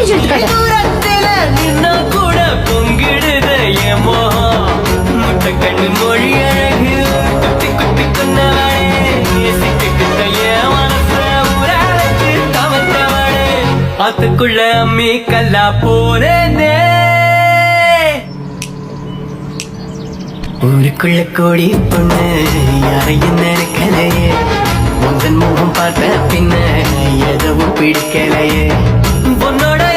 மூஞ்சி எடுத்துக்காத. தூரத்துல நின்னா கூட பொங்கிடுத என் மோகம். முட்டை கண்ணு மொழி அழகு குத்தி குத்தி கொன்னவளே. நேசிக்கிட்ட என் மனச ஊராளுக்கு கவர்ந்தவளே. ஆத்துக்குள்ள அம்மி கல்லா போறேனே. ஊருக்குள்ள கோடி பொண்ணு யாரையும் நினைக்கலையே. உந்தன் முகம் பார்த்த பின்ன எதுவும் பிடிக்கலையே. பொண்ணோட